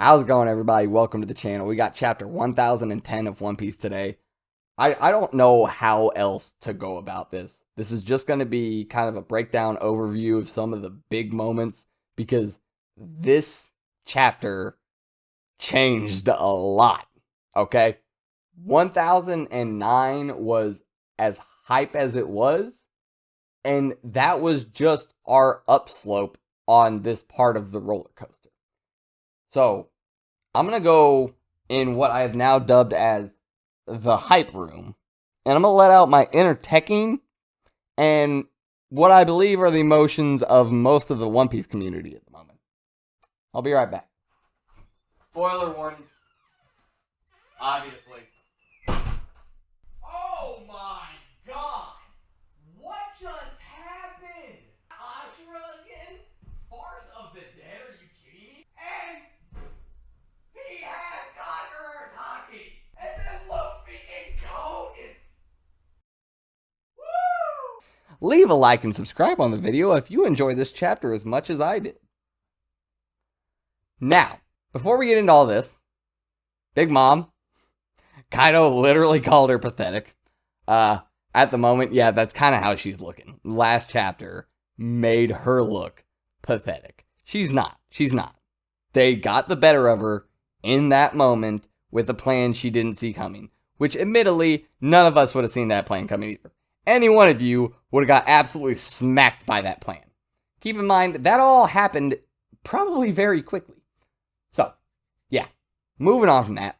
How's it going, everybody? Welcome to the channel. We got chapter 1010 of One Piece today. I don't know how else to go about this. This is just going to be kind of a breakdown overview of some of the big moments because this chapter changed a lot, okay? 1009 was as hype as it was, and that was just our upslope on this part of the roller coaster. So, I'm going to go in what I have now dubbed as the hype room, and I'm going to let out my inner teching and what I believe are the emotions of most of the One Piece community at the moment. I'll be right back. Spoiler warnings. Obviously. Oh my god! What just happened? Ashura again? Farce of the Dead? Are you kidding me? And he has Conqueror's Haki! And then Luffy and Code is... Woo! Leave a like and subscribe on the video if you enjoy this chapter as much as I did. Now, before we get into all this, Big Mom, Kaido literally called her pathetic. At the moment, yeah, that's kind of how she's looking. Last chapter made her look pathetic. She's not. She's not. They got the better of her in that moment with a plan she didn't see coming, which admittedly, none of us would have seen that plan coming either. Any one of you would have got absolutely smacked by that plan. Keep in mind, that all happened probably very quickly. So, yeah, moving on from that.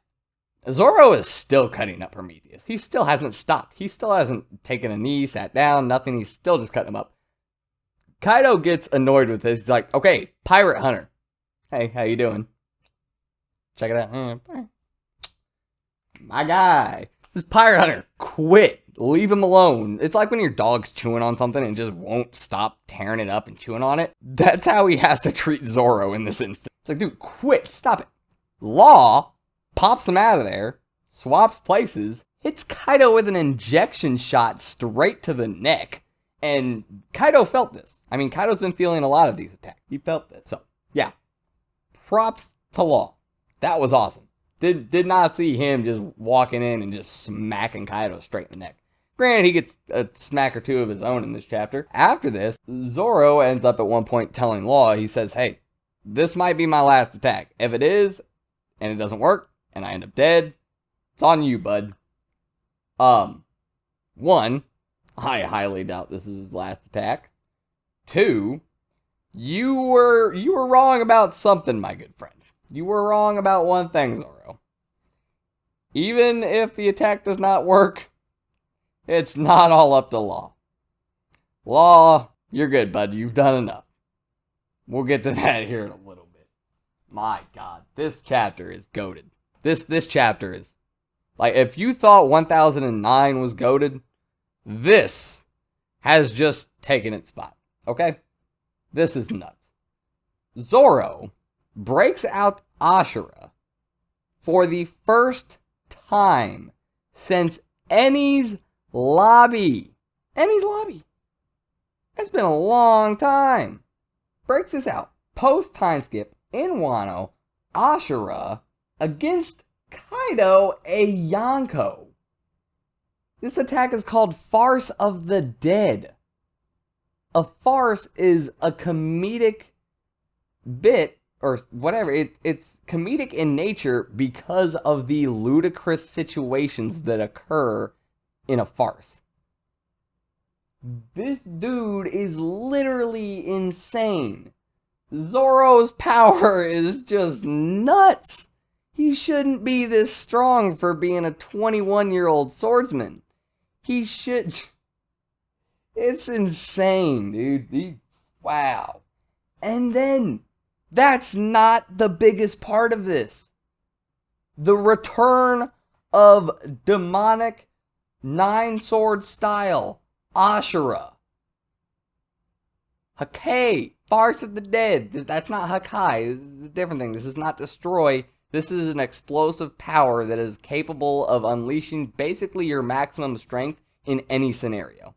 Zoro is still cutting up Prometheus. He still hasn't stopped. He still hasn't taken a knee, sat down, nothing. He's still just cutting him up. Kaido gets annoyed with this. He's like, okay, Pirate Hunter. Hey, how you doing? Check it out. My guy. This Pirate Hunter, quit. Leave him alone. It's like when your dog's chewing on something and just won't stop tearing it up and chewing on it. That's how he has to treat Zoro in this instance. It's like, dude, quit. Stop it. Law pops him out of there, swaps places, hits Kaido with an injection shot straight to the neck. And Kaido felt this. I mean, Kaido's been feeling a lot of these attacks. He felt this. So, yeah. Props to Law. That was awesome. Did not see him just walking in and just smacking Kaido straight in the neck. Granted, he gets a smack or two of his own in this chapter. After this, Zoro ends up at one point telling Law, he says, hey, this might be my last attack. If it is, and it doesn't work, and I end up dead, it's on you, bud. One, I highly doubt this is his last attack. Two, you were wrong about something, my good friend. You were wrong about one thing, Zoro. Even if the attack does not work, it's not all up to Law. Law, you're good, bud. You've done enough. We'll get to that here in a little bit. My God, this chapter is goated. This chapter is, like, if you thought 1009 was goated, this has just taken its spot, okay? This is nuts. Zoro breaks out Ashura for the first time since Enies Lobby. Enies Lobby. It's been a long time. Breaks this out. Post time skip in Wano. Ashura against Kaido a Yonko. This attack is called Farce of the Dead. A farce is a comedic bit, or whatever. It's comedic in nature because of the ludicrous situations that occur in a farce. This dude is literally insane. Zoro's power is just nuts. He shouldn't be this strong for being a 21-year-old swordsman. He should... It's insane, dude. Wow. And then, that's not the biggest part of this. The return of demonic 9-sword style Ashura. Hakai, Farce of the Dead. That's not Hakai. This is a different thing. This is not destroy. This is an explosive power that is capable of unleashing basically your maximum strength in any scenario.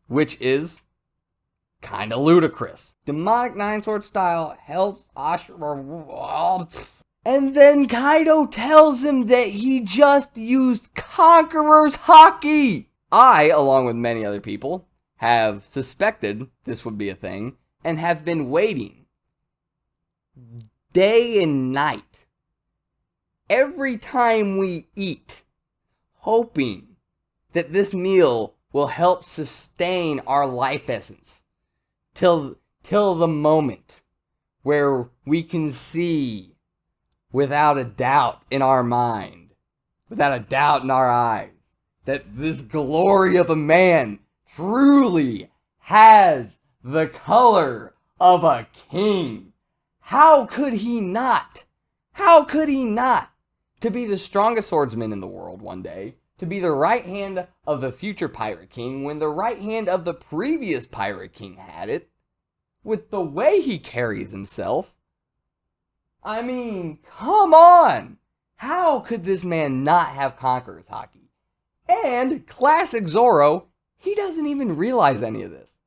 Which is Kind of ludicrous. Demonic Nine Sword style helps Ashura. And then Kaido tells him that he just used Conqueror's Haki. I, along with many other people, have suspected this would be a thing and have been waiting day and night, every time we eat, hoping that this meal will help sustain our life essence till the moment where we can see without a doubt in our mind, without a doubt in our eyes, that this glory of a man truly has the color of a king. How could he not? How could he not? To be the strongest swordsman in the world one day, to be the right hand of the future Pirate King when the right hand of the previous Pirate King had it, with the way he carries himself. I mean, come on! How could this man not have Conqueror's Haki? And classic Zoro, he doesn't even realize any of this.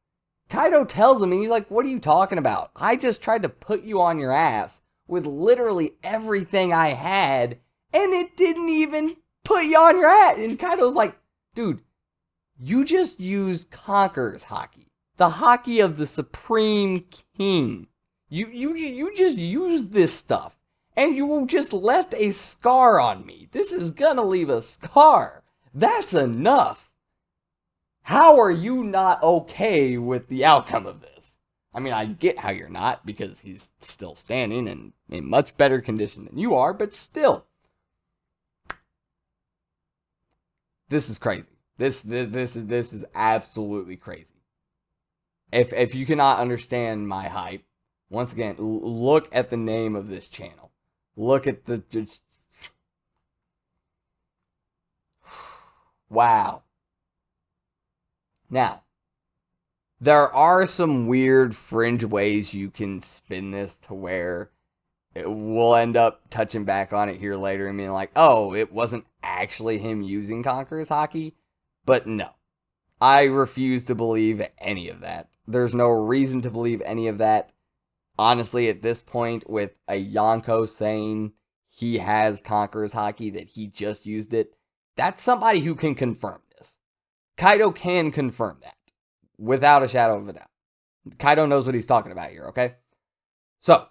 Kaido tells him, and he's like, what are you talking about? I just tried to put you on your ass with literally everything I had, and it didn't even put you on your ass. And Kaido's like, dude, you just used Conqueror's Haki. The Haki of the Supreme King. You just used this stuff, and you just left a scar on me. This is gonna leave a scar. That's enough. How are you not okay with the outcome of this? I mean, I get how you're not, because he's still standing and in much better condition than you are, but still. This is crazy. This is absolutely crazy. If you cannot understand my hype, once again, look at the name of this channel. Look at the... Wow. Now, there are some weird fringe ways you can spin this to where we'll end up touching back on it here later and being like, oh, it wasn't actually him using Conqueror's Haki. But no, I refuse to believe any of that. There's no reason to believe any of that. Honestly, at this point, with a Yonko saying he has Conqueror's Haki, that he just used it, that's somebody who can confirm this. Kaido can confirm that, without a shadow of a doubt. Kaido knows what he's talking about here, okay? So,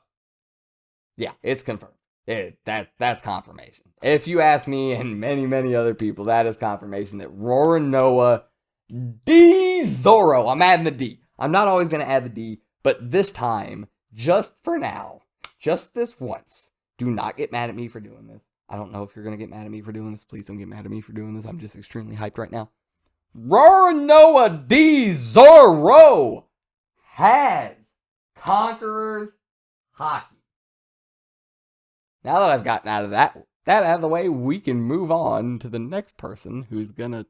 yeah, it's confirmed. That's confirmation. If you ask me and many, many other people, that is confirmation that Roronoa D Zoro, I'm adding the D. I'm not always going to add the D, but this time, just for now, just this once, do not get mad at me for doing this. I don't know if you're going to get mad at me for doing this. Please don't get mad at me for doing this. I'm just extremely hyped right now. Roronoa D Zoro has Conqueror's Haki. Now that I've gotten out of that out of the way, we can move on to the next person who's going to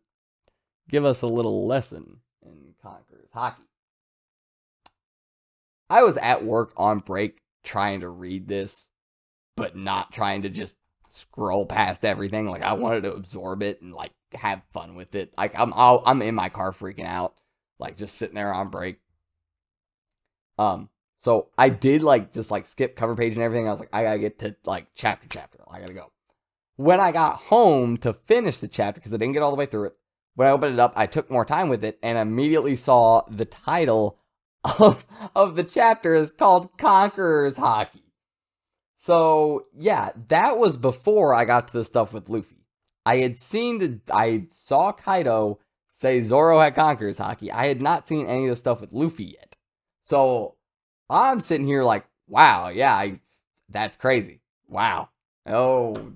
give us a little lesson in Conqueror's Haki. I was at work on break trying to read this, but not trying to just scroll past everything. Like, I wanted to absorb it and like have fun with it. Like, I'm in my car freaking out, like just sitting there on break. So I did just skip cover page and everything. I was like, I gotta get to like chapter. I gotta go. When I got home to finish the chapter, because I didn't get all the way through it, when I opened it up, I took more time with it and immediately saw the title of the chapter is called Conqueror's Haki. So, yeah, that was before I got to the stuff with Luffy. I saw Kaido say Zoro had Conqueror's Haki. I had not seen any of the stuff with Luffy yet. So, I'm sitting here like, wow, yeah, that's crazy. Wow. Oh,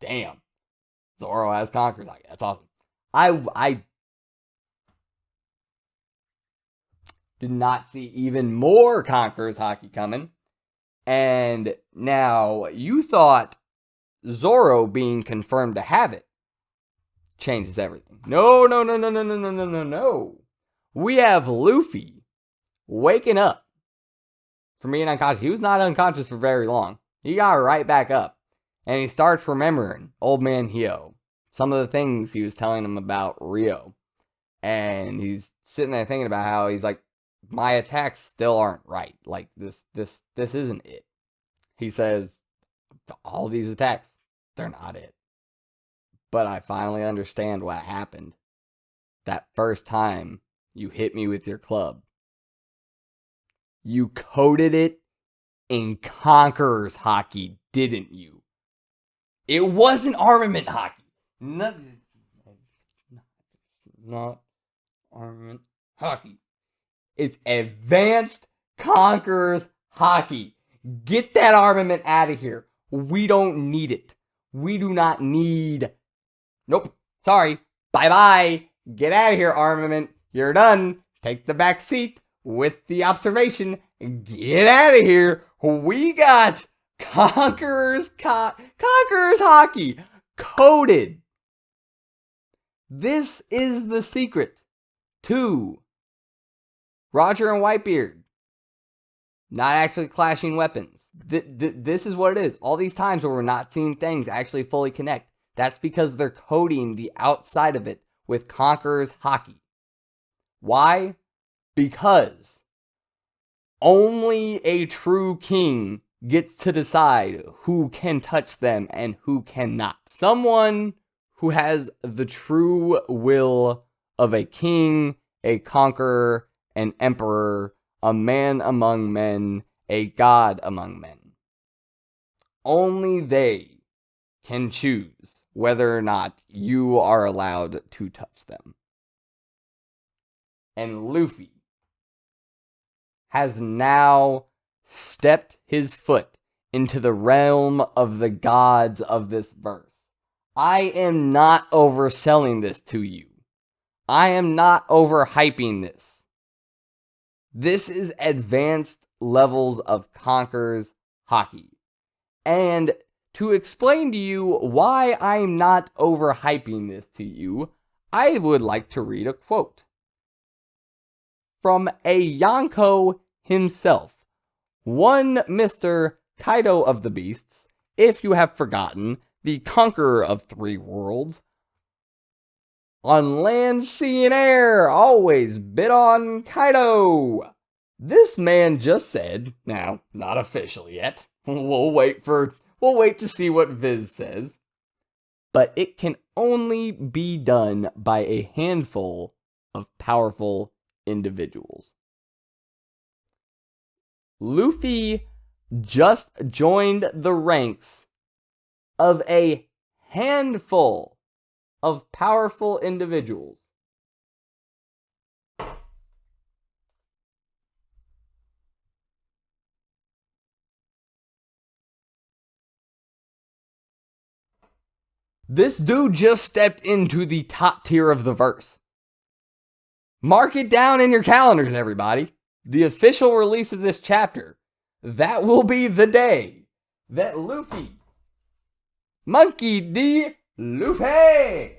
damn. Zoro has Conqueror's Haki. That's awesome. I did not see even more Conqueror's Haki coming. And now you thought Zoro being confirmed to have it changes everything. No. We have Luffy waking up from being unconscious. He was not unconscious for very long. He got right back up. And he starts remembering Old Man Hio. Some of the things he was telling him about Rio. And he's sitting there thinking about how he's like, my attacks still aren't right. Like, this isn't it. He says, all these attacks, they're not it. But I finally understand what happened. That first time you hit me with your club, you coded it in Conqueror's Haki, didn't you? It wasn't armament hockey. Not armament hockey. It's advanced Conqueror's Haki. Get that armament out of here. We don't need it. We do not need... Nope. Sorry. Bye-bye. Get out of here, armament. You're done. Take the back seat with the observation. Get out of here. We got Conqueror's Haki coded. This is the secret to Roger and Whitebeard not actually clashing weapons. This is what it is. All these times where we're not seeing things actually fully connect, that's because they're coding the outside of it with Conqueror's Haki. Why? Because only a true king gets to decide who can touch them and who cannot. Someone who has the true will of a king, a conqueror, an emperor, a man among men, a god among men. Only they can choose whether or not you are allowed to touch them. And Luffy has now stepped his foot into the realm of the gods of this verse. I am not overselling this to you. I am not overhyping this. This is advanced levels of Conqueror's Haki. And to explain to you why I'm not overhyping this to you, I would like to read a quote from a Yonko himself, one Mr. Kaido of the Beasts, if you have forgotten, the conqueror of 3 worlds. On land, sea, and air, always bid on Kaido. This man just said, now, not official yet, we'll wait to see what Viz says, but it can only be done by a handful of powerful individuals. Luffy just joined the ranks of a handful of powerful individuals. This dude just stepped into the top tier of the verse. Mark it down in your calendars, everybody. The official release of this chapter, that will be the day that Luffy, Monkey D. Luffy,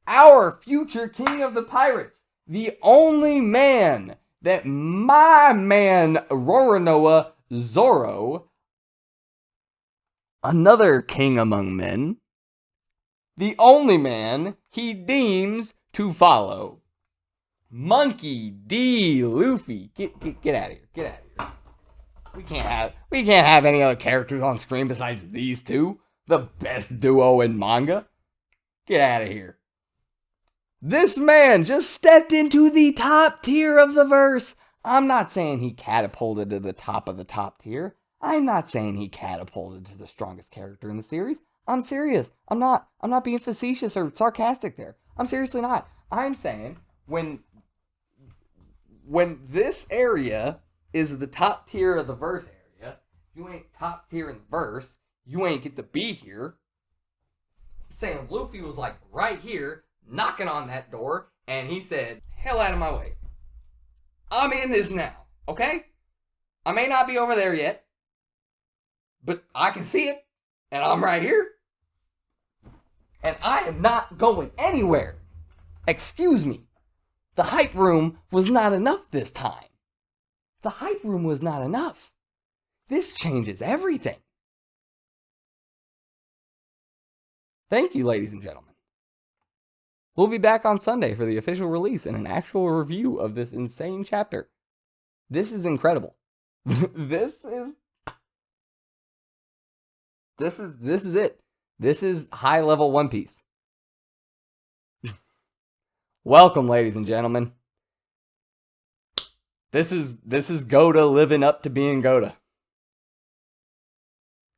our future king of the pirates, the only man that my man Roronoa Zoro, another king among men, the only man he deems to follow, Monkey D. Luffy. Get out of here. Get out of here. We can't have any other characters on screen besides these two. The best duo in manga. Get out of here. This man just stepped into the top tier of the verse. I'm not saying he catapulted to the top of the top tier. I'm not saying he catapulted to the strongest character in the series. I'm serious. I'm not being facetious or sarcastic there. I'm seriously not. I'm saying when this area is the top tier of the verse area, you ain't top tier in the verse, you ain't get to be here. I'm saying Luffy was like right here, knocking on that door, and he said, hell out of my way. I'm in this now, okay? I may not be over there yet, but I can see it, and I'm right here. And I am not going anywhere. Excuse me. The hype room was not enough this time. The hype room was not enough. This changes everything. Thank you, ladies and gentlemen. We'll be back on Sunday for the official release and an actual review of this insane chapter. This is incredible. This is it. This is high level One Piece. Welcome, ladies and gentlemen. This is Goda living up to being Goda.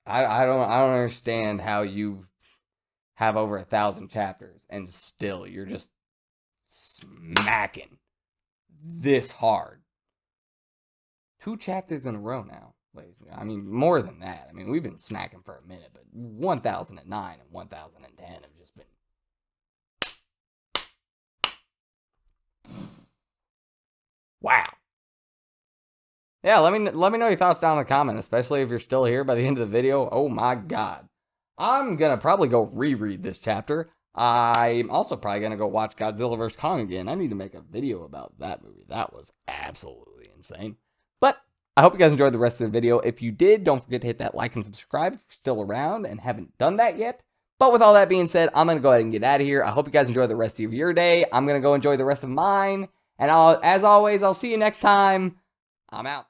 I don't understand how you have over 1,000 chapters and still you're just smacking this hard. 2 chapters in a row now, ladies. I mean, more than that. I mean, we've been smacking for a minute, but 1009 and 1010 have just been. Wow. Yeah, let me know your thoughts down in the comment, especially if you're still here by the end of the video. Oh my god. I'm gonna probably go reread this chapter. I'm also probably gonna go watch Godzilla vs. Kong again. I need to make a video about that movie. That was absolutely insane. But I hope you guys enjoyed the rest of the video. If you did, don't forget to hit that like and subscribe if you're still around and haven't done that yet. But with all that being said, I'm gonna go ahead and get out of here. I hope you guys enjoy the rest of your day. I'm gonna go enjoy the rest of mine. And as always, I'll see you next time. I'm out.